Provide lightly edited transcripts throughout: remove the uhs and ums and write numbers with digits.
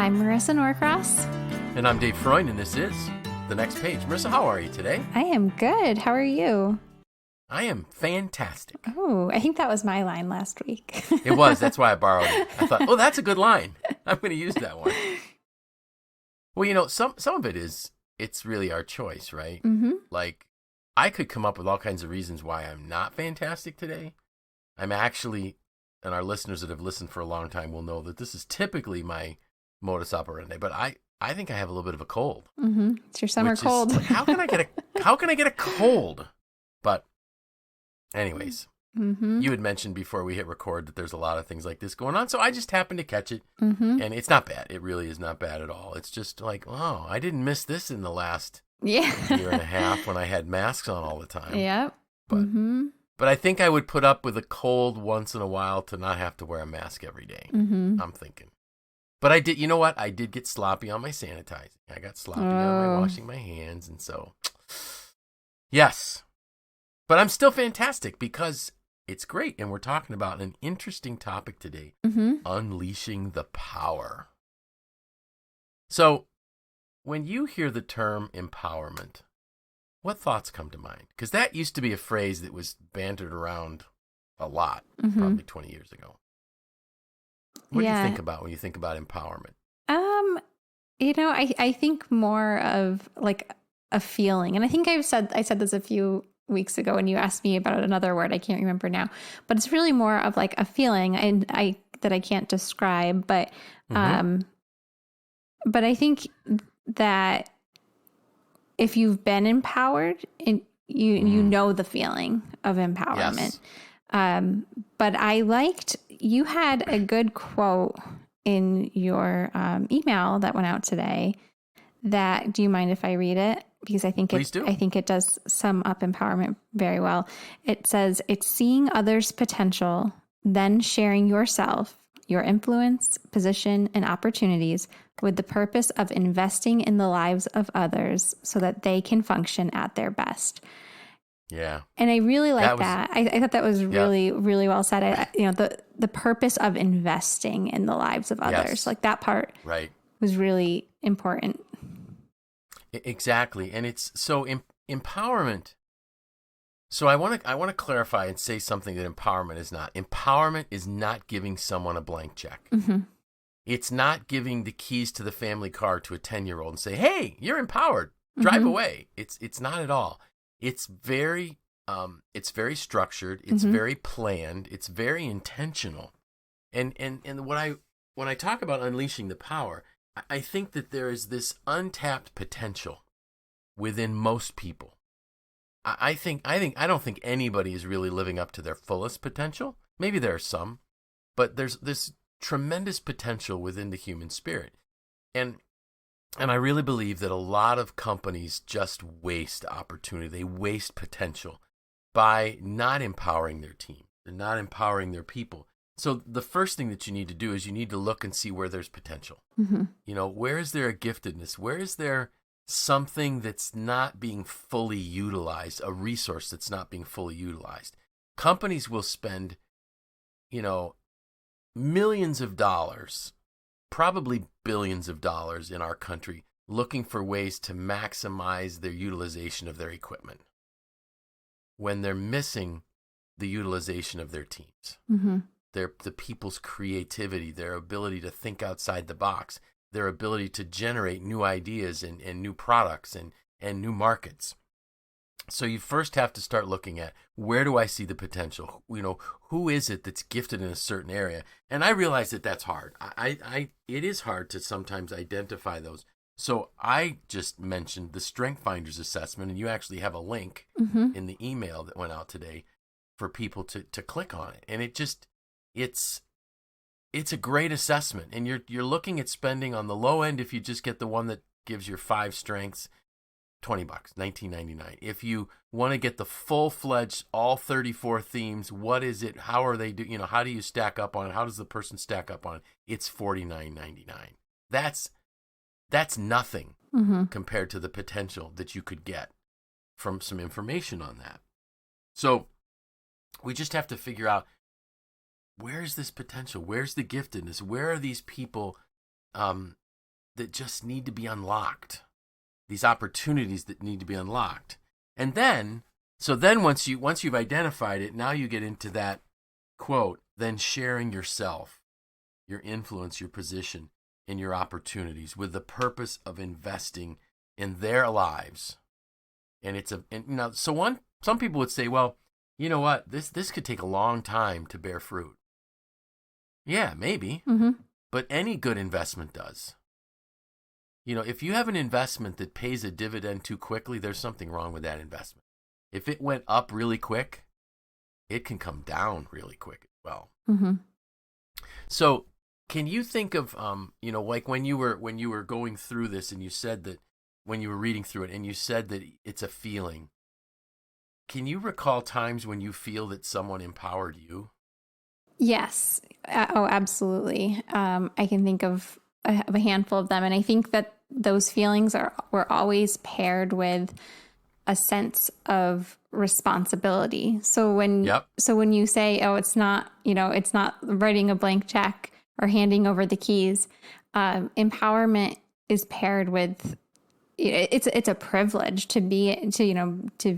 I'm Marissa Norcross. And I'm Dave Freund, and this is The Next Page. Marissa, how are you today? I am good. How are you? I am fantastic. Oh, I think that was my line last week. It was. That's why I borrowed it. I thought, oh, that's a good line. I'm going to use that one. Well, you know, some of it is, it's really our choice, right? Mm-hmm. Like, I could come up with all kinds of reasons why I'm not fantastic today. I'm actually, and our listeners that have listened for a long time will know that this is typically my modus operandi, but I think I have a little bit of a cold. Mm-hmm. It's your summer cold. How can I get a cold? But anyways, Mm-hmm. you had mentioned before we hit record that there's a lot of things like this going on, so I just happened to catch it, Mm-hmm. and it's not bad. It really is not bad at all. It's just like, oh, I didn't miss this in the last Yeah. year and a half when I had masks on all the time. Yep. But Mm-hmm. but I think I would put up with a cold once in a while to not have to wear a mask every day. Mm-hmm. I'm thinking. But I did, you know what? I did get sloppy on my sanitizing. I got sloppy on my washing my hands. And so, yes. But I'm still fantastic because it's great. And we're talking about an interesting topic today, Mm-hmm. unleashing the power. So when you hear the term empowerment, what thoughts come to mind? Because that used to be a phrase that was bantered around a lot, Mm-hmm. probably 20 years ago. What do you Yeah. think about when you think about empowerment? I think more of like a feeling. And I think I said this a few weeks ago when you asked me about another word. I can't remember now. But it's really more of like a feeling that I can't describe, but Mm-hmm. but I think that if you've been empowered, and you know the feeling of empowerment. Yes. But I liked, you had a good quote in your email that went out today. Do you mind if I read it? Because Please do. I think it does sum up empowerment very well. It says, it's seeing others' potential, then sharing yourself, your influence, position, and opportunities with the purpose of investing in the lives of others so that they can function at their best. Yeah. And I really like That that. I thought that was really, really well said. The purpose of investing in the lives of others, Yes. like that part Right. was really important. Exactly. And it's so empowerment. So I want to clarify and say something that empowerment is not. Empowerment is not giving someone a blank check. Mm-hmm. It's not giving the keys to the family car to a 10-year-old and say, "Hey, you're empowered. Drive Mm-hmm. away." It's not at all. It's very structured. It's Mm-hmm. very planned. It's very intentional. And when I talk about unleashing the power, I think that there is this untapped potential within most people. I don't think anybody is really living up to their fullest potential. Maybe there are some, but there's this tremendous potential within the human spirit. And I really believe that a lot of companies just waste opportunity. They waste potential by not empowering their team. They're not empowering their people. So the first thing that you need to do is you need to look and see where there's potential. Mm-hmm. You know, where is there a giftedness? Where is there something that's not being fully utilized, a resource that's not being fully utilized? Companies will spend, millions of dollars, probably billions of dollars in our country looking for ways to maximize their utilization of their equipment when they're missing the utilization of their teams. Mm-hmm. The people's creativity, their ability to think outside the box, their ability to generate new ideas and new products and new markets. So you first have to start looking at, where do I see the potential? Who is it that's gifted in a certain area? And I realize that that's hard. It is hard to sometimes identify those. So I just mentioned the Strength Finders assessment, and you actually have a link Mm-hmm. in the email that went out today for people to click on it. And it's a great assessment. And you're looking at spending on the low end, if you just get the one that gives your 5 strengths, $20, $19.99. If you want to get the full-fledged, all 34 themes, what is it? How are they do? How do you stack up on it? How does the person stack up on it? It's $49.99. That's nothing Mm-hmm. compared to the potential that you could get from some information on that. So we just have to figure out, where is this potential? Where's the giftedness? Where are these people that just need to be unlocked, these opportunities that need to be unlocked. And then, once you've identified it, now you get into that quote, then sharing yourself, your influence, your position, and your opportunities with the purpose of investing in their lives. And some people would say, well, you know what, this could take a long time to bear fruit. Yeah, maybe. Mm-hmm. But any good investment does. If you have an investment that pays a dividend too quickly, there's something wrong with that investment. If it went up really quick, it can come down really quick as well. Mm-hmm. So can you think of, like when you were going through this, and you said that when you were reading through it and you said that it's a feeling, can you recall times when you feel that someone empowered you? Yes. Oh, absolutely. I can think of a handful of them. And I think that those feelings were always paired with a sense of responsibility. So when you say, oh, it's not writing a blank check or handing over the keys, empowerment is paired with, it's a privilege to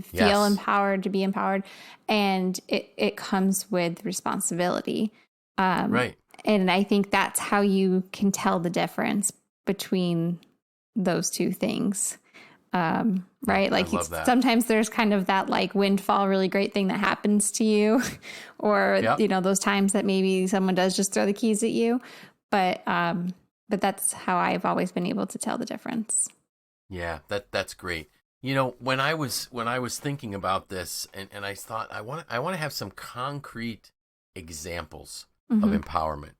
feel empowered, to be empowered. And it comes with responsibility. Right. And I think that's how you can tell the difference between those two things. Right? Like sometimes there's kind of that like windfall, really great thing that happens to you, or, those times that maybe someone does just throw the keys at you. But that's how I've always been able to tell the difference. Yeah, that's great. When I was thinking about this, and I thought I want to have some concrete examples of empowerment.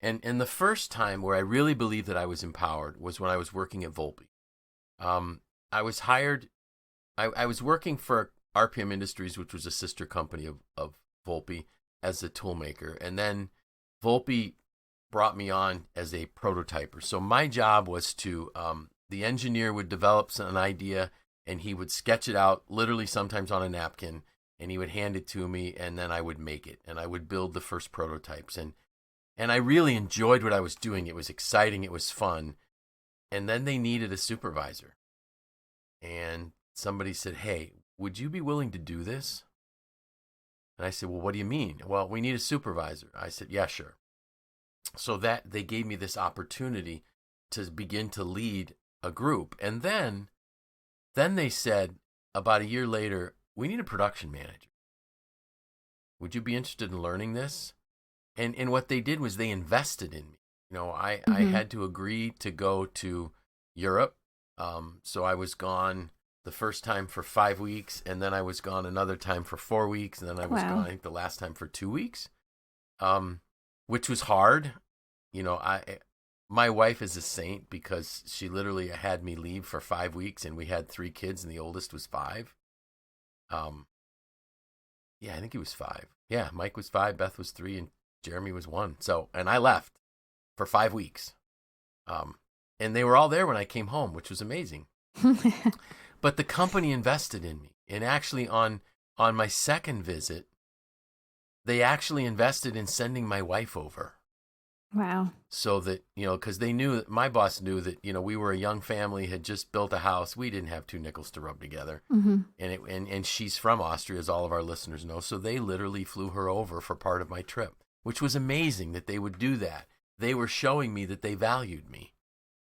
And the first time where I really believed that I was empowered was when I was working at Volpe. I was hired. I was working for RPM Industries, which was a sister company of Volpe, as a tool maker. And then Volpe brought me on as a prototyper. So my job was to, the engineer would develop an idea, and he would sketch it out, literally sometimes on a napkin, and he would hand it to me, and then I would make it, and I would build the first prototypes. And I really enjoyed what I was doing. It was exciting. It was fun. And then they needed a supervisor. And somebody said, hey, would you be willing to do this? And I said, well, what do you mean? Well, we need a supervisor. I said, yeah, sure. So that they gave me this opportunity to begin to lead a group. And then they said, about a year later, we need a production manager. Would you be interested in learning this? And what they did was they invested in me. I had to agree to go to Europe. So I was gone the first time for 5 weeks, and then I was gone another time for 4 weeks, and then I was gone, I think, the last time for 2 weeks, which was hard. My wife is a saint because she literally had me leave for 5 weeks, and we had 3 kids, and the oldest was 5. Yeah, I think he was 5. Yeah, Mike was 5, Beth was 3, and Jeremy was 1. So, and I left for 5 weeks. And they were all there when I came home, which was amazing. But the company invested in me. And actually on my second visit, they actually invested in sending my wife over. Wow. So that, because they knew that my boss knew that, we were a young family, had just built a house. We didn't have 2 nickels to rub together. Mm-hmm. And she's from Austria, as all of our listeners know. So they literally flew her over for part of my trip, which was amazing that they would do that. They were showing me that they valued me.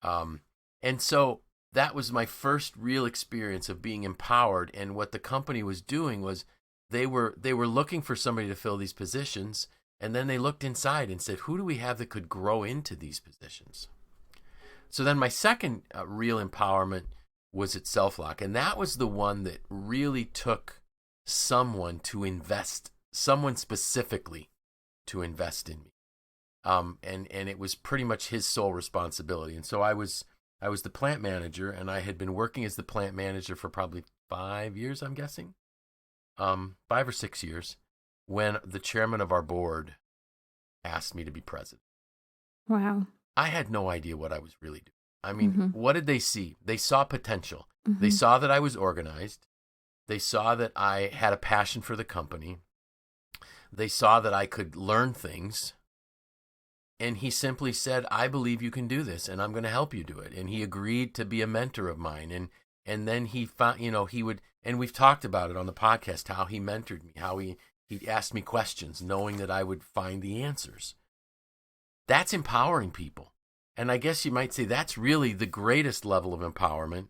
And so that was my first real experience of being empowered. And what the company was doing was they were looking for somebody to fill these positions. And then they looked inside and said, who do we have that could grow into these positions? So then my second real empowerment was at SelfLock. And that was the one that really took someone specifically to invest in me. And it was pretty much his sole responsibility. And so I was the plant manager, and I had been working as the plant manager for probably 5 years, I'm guessing, 5 or 6 years, when the chairman of our board asked me to be president. Wow. I had no idea what I was really doing. I mean, What did they see? They saw potential. Mm-hmm. They saw that I was organized. They saw that I had a passion for the company. They saw that I could learn things. And he simply said, I believe you can do this, and I'm going to help you do it. And he agreed to be a mentor of mine. And then he found, he would, and we've talked about it on the podcast, how he mentored me, how he asked me questions, knowing that I would find the answers. That's empowering people. And I guess you might say that's really the greatest level of empowerment,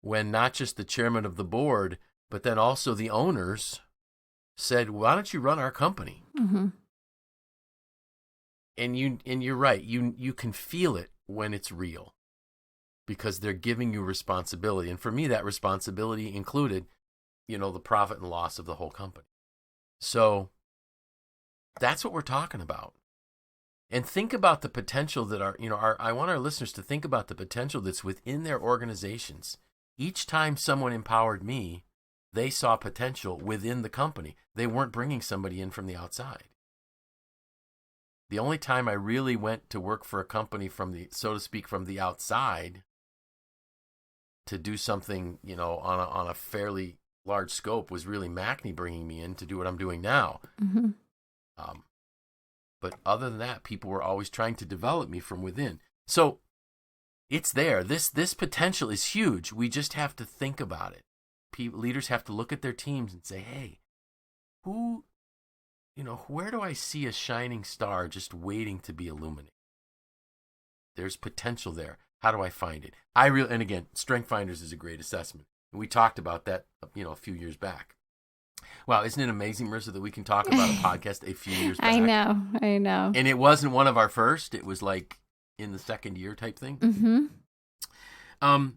when not just the chairman of the board, but then also the owners said, why don't you run our company? Mm-hmm. And you're right. You can feel it when it's real, because they're giving you responsibility. And for me, that responsibility included, the profit and loss of the whole company. So that's what we're talking about. And think about the potential that I want our listeners to think about the potential that's within their organizations. Each time someone empowered me, they saw potential within the company. They weren't bringing somebody in from the outside. The only time I really went to work for a company so to speak, from the outside to do something, on a fairly large scope was really MACNY bringing me in to do what I'm doing now. Mm-hmm. But other than that, people were always trying to develop me from within. So it's there. This potential is huge. We just have to think about it. Leaders have to look at their teams and say, hey, where do I see a shining star just waiting to be illuminated? There's potential there. How do I find it? And again, Strength Finders is a great assessment. And we talked about that, a few years back. Wow, isn't it amazing, Marissa, that we can talk about a podcast a few years back? I know. And it wasn't one of our first. It was like in the second year type thing. Mm-hmm.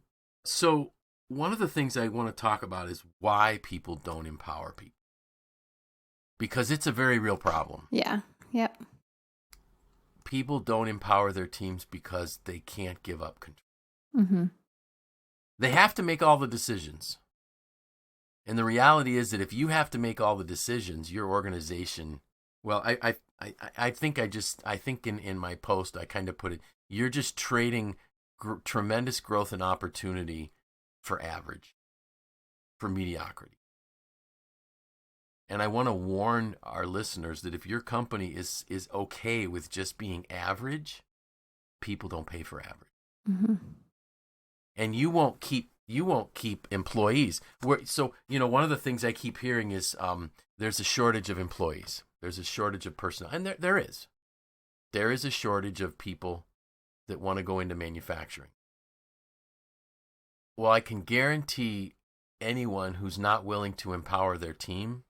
So one of the things I want to talk about is why people don't empower people. Because it's a very real problem. Yeah. Yep. People don't empower their teams because they can't give up control. Mm-hmm. They have to make all the decisions. And the reality is that if you have to make all the decisions, your organization, well, I think in my post, I kind of put it, you're just trading tremendous growth and opportunity for average, for mediocrity. And I want to warn our listeners that if your company is okay with just being average, people don't pay for average. Mm-hmm. And you won't keep employees. So, one of the things I keep hearing is there's a shortage of employees. There's a shortage of personnel. And there is. There is a shortage of people that want to go into manufacturing. Well, I can guarantee anyone who's not willing to empower their team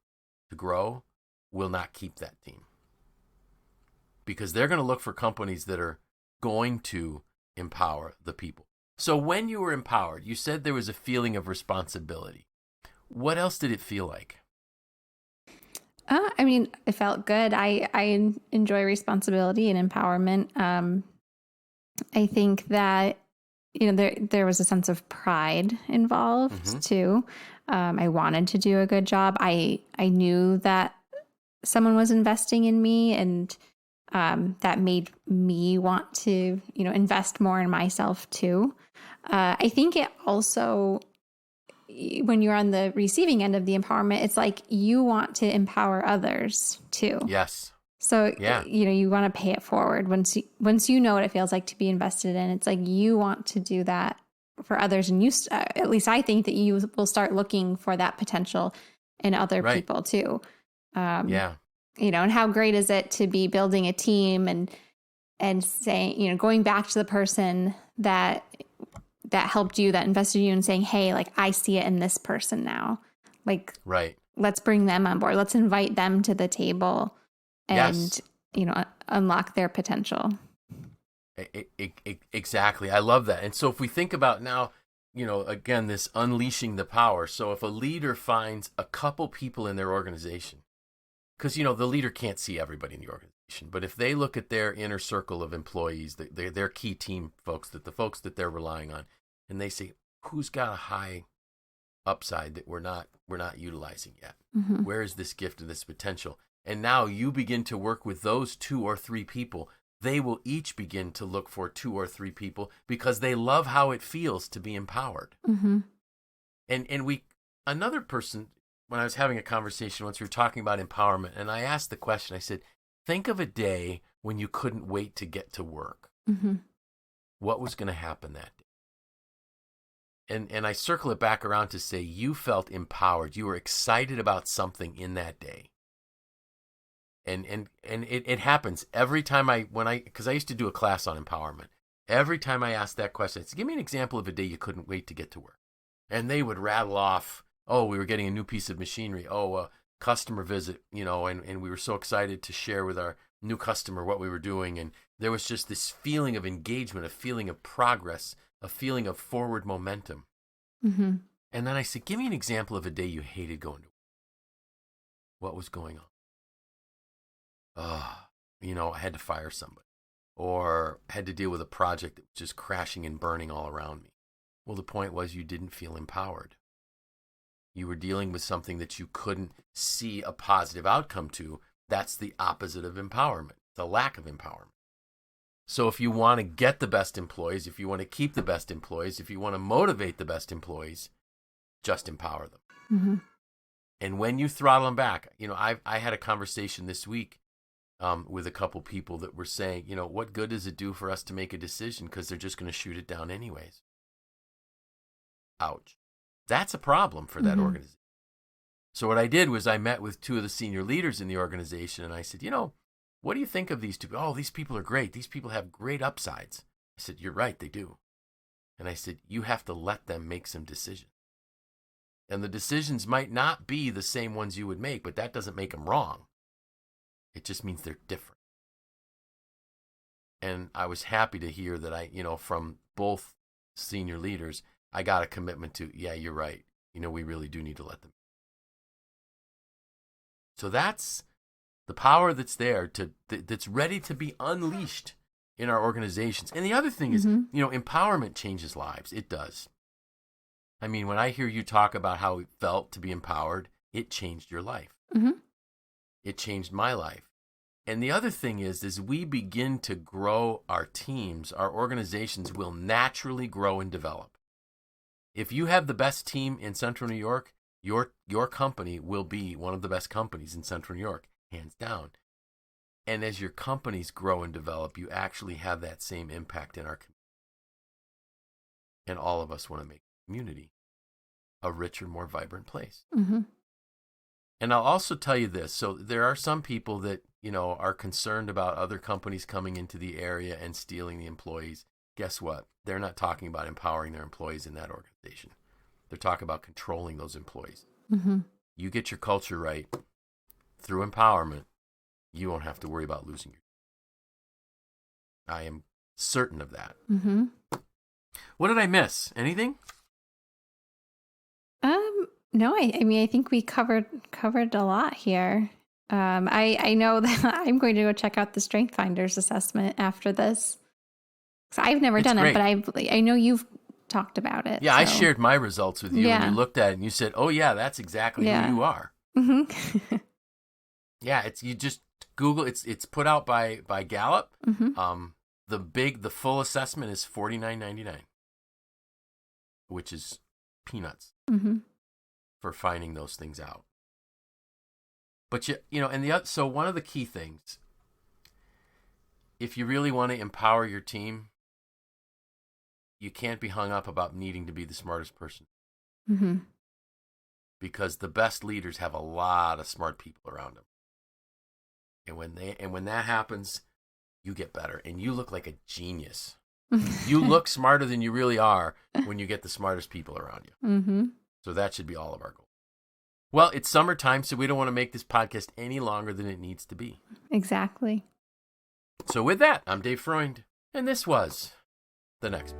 to grow will not keep that team. Because they're going to look for companies that are going to empower the people. So when you were empowered, you said there was a feeling of responsibility. What else did it feel like? It felt good. I enjoy responsibility and empowerment. I think that, there was a sense of pride involved Mm-hmm. too. I wanted to do a good job. I knew that someone was investing in me, and that made me want to, invest more in myself too. I think it also, when you're on the receiving end of the empowerment, it's like you want to empower others too. Yes. So, Yeah. You want to pay it forward once you know what it feels like to be invested in. It's like you want to do that for others. And at least I think that you will start looking for that potential in other people too. Yeah. And how great is it to be building a team and saying, going back to the person that helped you, that invested in you, and saying, hey, like, I see it in this person now. Like, right. Let's bring them on board. Let's invite them to the table and, yes. Unlock their potential. Exactly. I love that. And so if we think about now, again, this unleashing the power. So if a leader finds a couple people in their organization, because, the leader can't see everybody in the organization, but if they look at their inner circle of employees, their key team folks, the folks that they're relying on, and they say, who's got a high upside that we're not utilizing yet? Mm-hmm. Where is this gift and this potential? And now you begin to work with those 2 or 3 people. They will each begin to look for 2 or 3 people because they love how it feels to be empowered. Mm-hmm. And another person, when I was having a conversation once, we were talking about empowerment, and I asked the question, I said, think of a day when you couldn't wait to get to work? What was going to happen that day? And I circle it back around to say you felt empowered. You were excited about something in that day. And it happens every time because I used to do a class on empowerment. Every time I asked that question, I said, give me an example of a day you couldn't wait to get to work. And they would rattle off, oh, we were getting a new piece of machinery. Oh, a customer visit, and we were so excited to share with our new customer what we were doing. And there was just this feeling of engagement, a feeling of progress, a feeling of forward momentum. And then I said, give me an example of a day you hated going to work. What was going on? I had to fire somebody, or had to deal with a project that was just crashing and burning all around me. Well, the point was you didn't feel empowered. You were dealing with something that you couldn't see a positive outcome to. That's the opposite of empowerment, the lack of empowerment. So if you want to get the best employees, if you want to keep the best employees, if you want to motivate the best employees, just empower them. And when you throttle them back, I had a conversation this week with a couple people that were saying, what good does it do for us to make a decision because they're just going to shoot it down anyways? Ouch. That's a problem for that organization. So what I did was I met with two of the senior leaders in the organization, and I said, what do you think of these two? Oh, these people are great. These people have great upsides. I said, you're right, they do. And I said, you have to let them make some decisions. And the decisions might not be the same ones you would make, but that doesn't make them wrong. It just means they're different. And I was happy to hear that from both senior leaders, I got a commitment to, yeah, you're right. We really do need to let them. So that's the power that's there that's ready to be unleashed in our organizations. And the other thing is, empowerment changes lives. It does. I mean, when I hear you talk about how it felt to be empowered, it changed your life. It changed my life. And the other thing is, as we begin to grow our teams, our organizations will naturally grow and develop. If you have the best team in Central New York, your company will be one of the best companies in Central New York, hands down. And as your companies grow and develop, you actually have that same impact in our community. And all of us want to make the community a richer, more vibrant place. And I'll also tell you this. So there are some people that, are concerned about other companies coming into the area and stealing the employees. Guess what? They're not talking about empowering their employees in that organization. They're talking about controlling those employees. You get your culture right through empowerment, you won't have to worry about losing your. I am certain of that. What did I miss? Anything? No, I think we covered a lot here. I know that I'm going to go check out the Strength Finders assessment after this. I've never done it, but I know you've talked about it. Yeah, so. I shared my results with you, and you looked at it and you said, "Oh yeah, that's exactly who you are." Yeah, you just Google. It's put out by Gallup. The full assessment is $49.99, which is peanuts for finding those things out. But so one of the key things, if you really want to empower your team, you can't be hung up about needing to be the smartest person. Because the best leaders have a lot of smart people around them. And when that happens, you get better and you look like a genius. You look smarter than you really are when you get the smartest people around you. So that should be all of our goals. Well, it's summertime, so we don't want to make this podcast any longer than it needs to be. Exactly. So with that, I'm Dave Freund, and this was The Next.